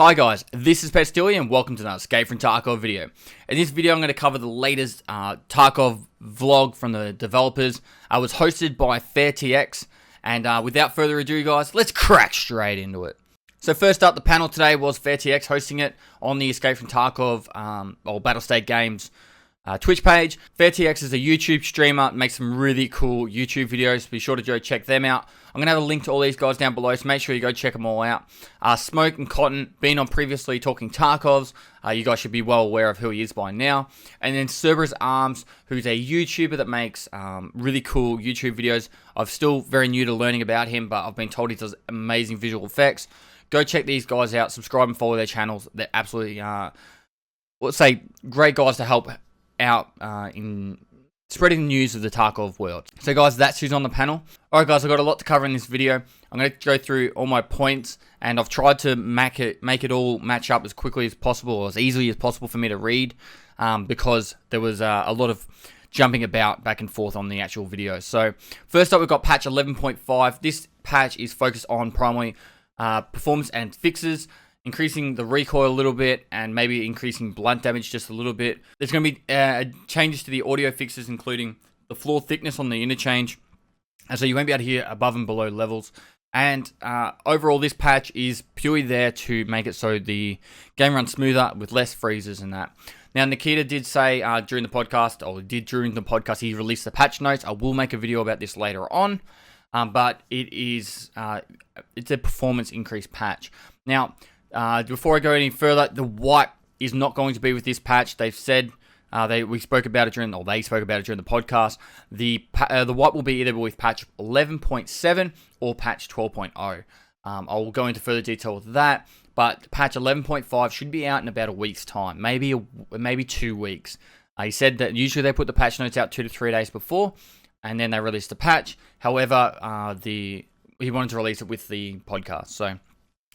Hi guys, this is Pestily and welcome to another Escape from Tarkov video. In this video I'm going to cover the latest Tarkov vlog from the developers. I was hosted by FairTX, and without further ado guys, let's crack straight into it. So first up, the panel today was FairTX hosting it on the Escape from Tarkov or Battlestate Games Twitch page. FairTX is a YouTube streamer, makes some really cool YouTube videos. Be sure to go check them out. I'm going to have a link to all these guys down below, so make sure you go check them all out. Smoke and Cotton, been on previously talking Tarkovs. You guys should be well aware of who he is by now. And then Cerberus Arms, who's a YouTuber that makes really cool YouTube videos. I'm still very new to learning about him, but I've been told he does amazing visual effects. Go check these guys out, subscribe and follow their channels. They're absolutely, let's say, great guys to help out in spreading the news of the Tarkov world. So guys, that's who's on the panel. Alright guys, I've got a lot to cover in this video. I'm going to go through all my points, and I've tried to make it all match up as quickly as possible, or as easily as possible for me to read, because there was a lot of jumping about back and forth on the actual video. So first up, we've got patch 11.5. This patch is focused on primarily performance and fixes, increasing the recoil a little bit and maybe increasing blunt damage just a little bit. There's going to be changes to the audio fixes, including the floor thickness on the interchange, and so you won't be able to hear above and below levels. And overall, this patch is purely there to make it so the game runs smoother with less freezes and that. Now, Nikita did say during the podcast, he released the patch notes. I will make a video about this later on, but it's a performance increase patch. Now, before I go any further, the wipe is not going to be with this patch. They've said they spoke about it during the podcast. The wipe will be either with patch 11.7 or patch 12.0. I will go into further detail with that, but patch 11.5 should be out in about a week's time, maybe 2 weeks. He said that usually they put the patch notes out 2 to 3 days before, and then they release the patch. However, he wanted to release it with the podcast, so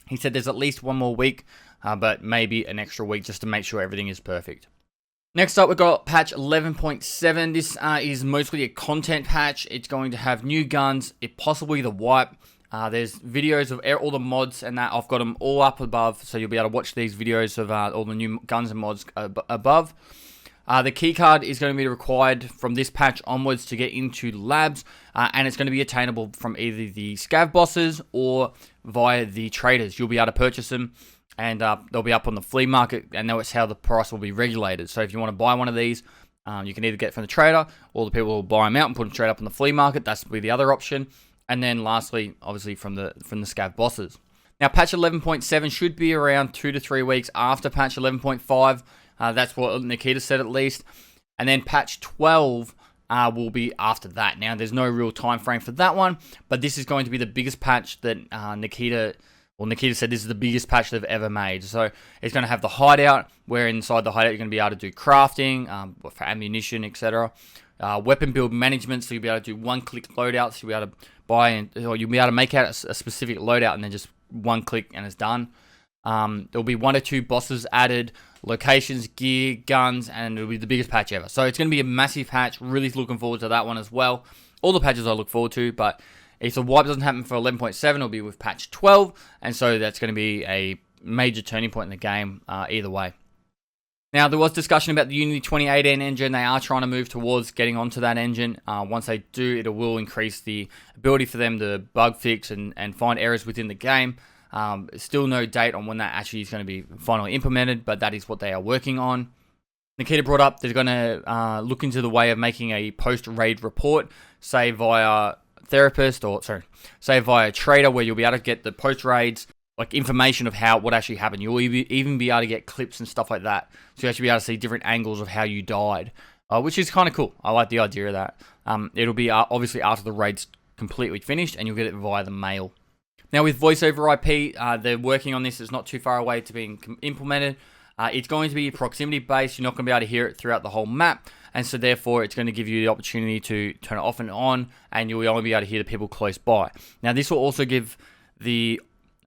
he said there's at least one more week, but maybe an extra week just to make sure everything is perfect. Next up, we've got patch 11.7. This is mostly a content patch. It's going to have new guns, possibly the wipe. There's videos of all the mods and that. I've got them all up above, so you'll be able to watch these videos of all the new guns and mods above. The keycard is going to be required from this patch onwards to get into labs, and it's going to be attainable from either the scav bosses or via the traders. You'll be able to purchase them, and they'll be up on the flea market, and that's how the price will be regulated. So if you want to buy one of these, you can either get it from the trader, or the people will buy them out and put them straight up on the flea market. That's be the other option. And then lastly, obviously from the scav bosses. Now, patch 11.7 should be around 2 to 3 weeks after patch 11.5. That's what Nikita said at least. And then patch 12 will be after that. Now, there's no real time frame for that one, but this is going to be the biggest patch that Nikita said this is the biggest patch they've ever made. So it's going to have the hideout, where inside the hideout you're going to be able to do crafting for ammunition, etc. Weapon build management, so you'll be able to do one-click loadouts. You'll be able to buy, or you'll be able to make out a specific loadout and then just one click and it's done. There'll be 1 or 2 bosses added, locations, gear, guns, and it'll be the biggest patch ever. So it's going to be a massive patch. Really looking forward to that one as well. All the patches I look forward to, but if the wipe doesn't happen for 11.7, it'll be with patch 12, and so that's going to be a major turning point in the game either way. Now, there was discussion about the Unity 2018 engine. They are trying to move towards getting onto that engine. Once they do, it will increase the ability for them to bug fix and find errors within the game. Still no date on when that actually is going to be finally implemented, but that is what they are working on. Nikita brought up they're going to look into the way of making a post-raid report, say via therapist, or say via trader, where you'll be able to get the post-raids, like information of what actually happened. You'll even be able to get clips and stuff like that, so you actually be able to see different angles of how you died, which is kind of cool. I like the idea of that. It'll be obviously after the raid's completely finished, and you'll get it via the mail. Now, with voice over IP, they're working on this. It's not too far away to being implemented. It's going to be proximity based. You're not going to be able to hear it throughout the whole map, and so therefore it's going to give you the opportunity to turn it off and on, and you'll only be able to hear the people close by. Now, this will also give you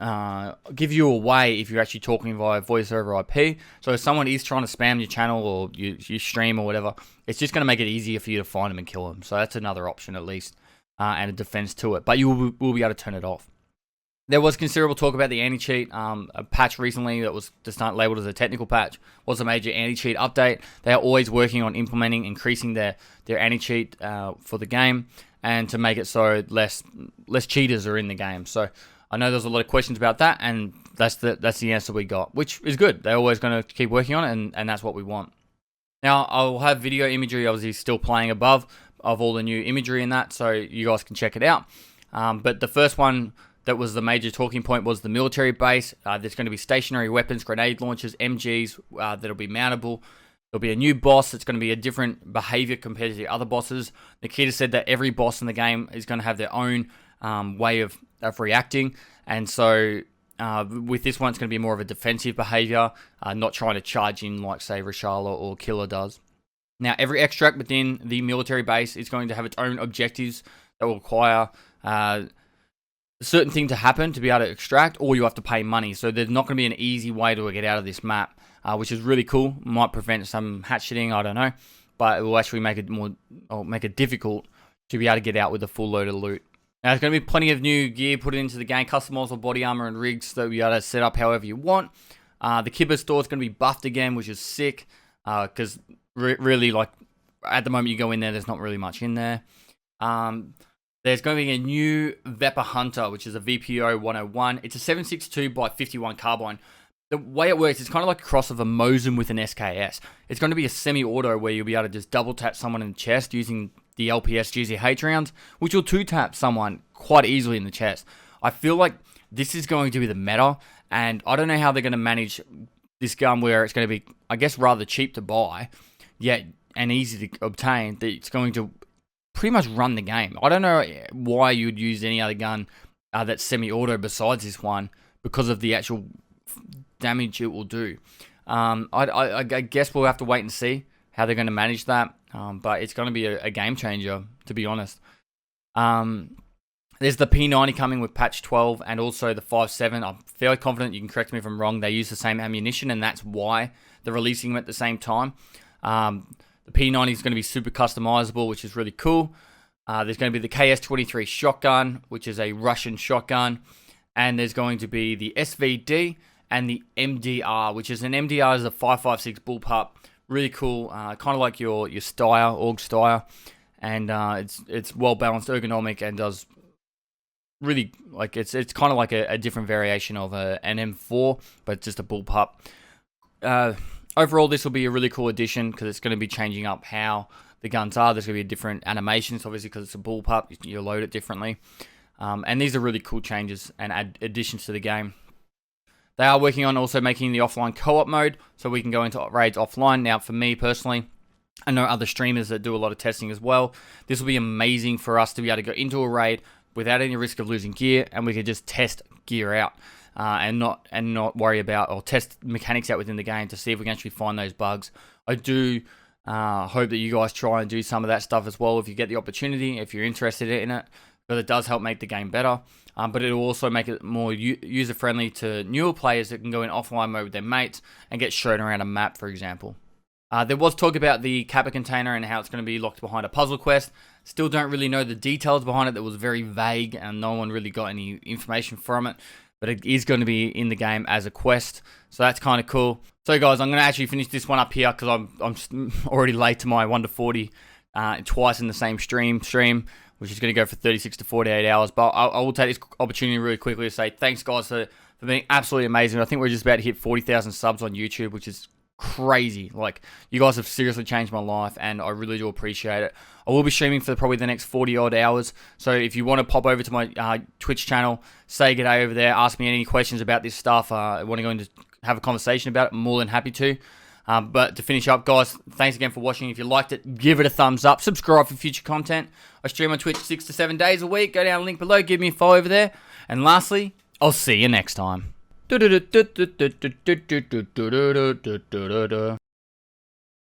a way if you're actually talking via voice over IP. So if someone is trying to spam your channel or you stream or whatever, it's just going to make it easier for you to find them and kill them. So that's another option at least, and a defense to it. But you will be able to turn it off. There was considerable talk about the anti-cheat. A patch recently that was just not labeled as a technical patch was a major anti-cheat update. They are always working on implementing, increasing their anti-cheat for the game, and to make it so less cheaters are in the game. So I know there's a lot of questions about that, and that's the answer we got, which is good. They're always going to keep working on it, and that's what we want. Now, I'll have video imagery, obviously, still playing above of all the new imagery in that, so you guys can check it out. But the first one that was the major talking point was the military base. There's going to be stationary weapons, grenade launchers, MGs that'll be mountable. There'll be a new boss that's going to be a different behavior compared to the other bosses. Nikita said that every boss in the game is going to have their own way of reacting. And so with this one, it's going to be more of a defensive behavior, not trying to charge in like, say, Reshala or Killer does. Now, every extract within the military base is going to have its own objectives that will require a certain thing to happen to be able to extract, or you have to pay money. So there's not going to be an easy way to get out of this map, which is really cool. Might prevent some hatcheting, I don't know, but it will actually make it difficult to be able to get out with a full load of loot. Now, there's going to be plenty of new gear put into the game, customizable body armor and rigs that you'll be able to set up however you want. The Kibber store is going to be buffed again, which is sick, because really, like, at the moment you go in there, there's not really much in there. There's going to be a new Vapour Hunter, which is a VPO 101. It's a 7.62 by 51 carbine. The way it works, it's kind of like a cross of a Mosin with an SKS. It's going to be a semi-auto where you'll be able to just double tap someone in the chest using the LPS GZH rounds, which will two-tap someone quite easily in the chest. I feel like this is going to be the meta, and I don't know how they're going to manage this gun where it's going to be, I guess, rather cheap to buy, yet and easy to obtain, that it's going to pretty much run the game. I don't know why you'd use any other gun that's semi-auto besides this one, because of the actual damage it will do. I guess we'll have to wait and see how they're going to manage that, but it's going to be a game changer, to be honest. There's the P90 coming with patch 12, and also the 5.7. I'm fairly confident, you can correct me if I'm wrong, they use the same ammunition, and that's why they're releasing them at the same time. The P90 is going to be super customizable, which is really cool. There's going to be the KS-23 shotgun, which is a Russian shotgun. And there's going to be the SVD and the MDR, which is an MDR is a 5.56 bullpup. Really cool, kind of like your Steyr, AUG Steyr. And it's well balanced, ergonomic, and does really, like, it's kind of like a different variation of an M4, but it's just a bullpup. Overall, this will be a really cool addition because it's going to be changing up how the guns are. There's going to be different animations, obviously, because it's a bullpup. You load it differently. And these are really cool changes and additions to the game. They are working on also making the offline co-op mode, so we can go into raids offline. Now, for me personally, I know other streamers that do a lot of testing as well. This will be amazing for us to be able to go into a raid without any risk of losing gear, and we can just test gear out. And not worry about or test mechanics out within the game to see if we can actually find those bugs. I do hope that you guys try and do some of that stuff as well if you get the opportunity, if you're interested in it, because it does help make the game better. But it will also make it more user-friendly to newer players that can go in offline mode with their mates and get shown around a map, for example. There was talk about the Kappa container and how it's going to be locked behind a puzzle quest. Still don't really know the details behind it. That was very vague and no one really got any information from it. But it is going to be in the game as a quest, so that's kind of cool. So guys, I'm going to actually finish this one up here because I'm already late to my 1 to 40 twice in the same stream, which is going to go for 36 to 48 hours. But I will take this opportunity really quickly to say thanks, guys, for being absolutely amazing. I think we're just about to hit 40,000 subs on YouTube, which is crazy. Like, you guys have seriously changed my life, and I really do appreciate it. I will be streaming for probably the next 40 odd hours, so if you want to pop over to my Twitch channel, say good day over there, ask me any questions about this stuff, I want to go into have a conversation about it, I'm more than happy to. But to finish up, guys, thanks again for watching. If you liked it, give it a thumbs up, subscribe for future content. I stream on Twitch 6 to 7 days a week. Go down the link below, give me a follow over there, and lastly, I'll see you next time.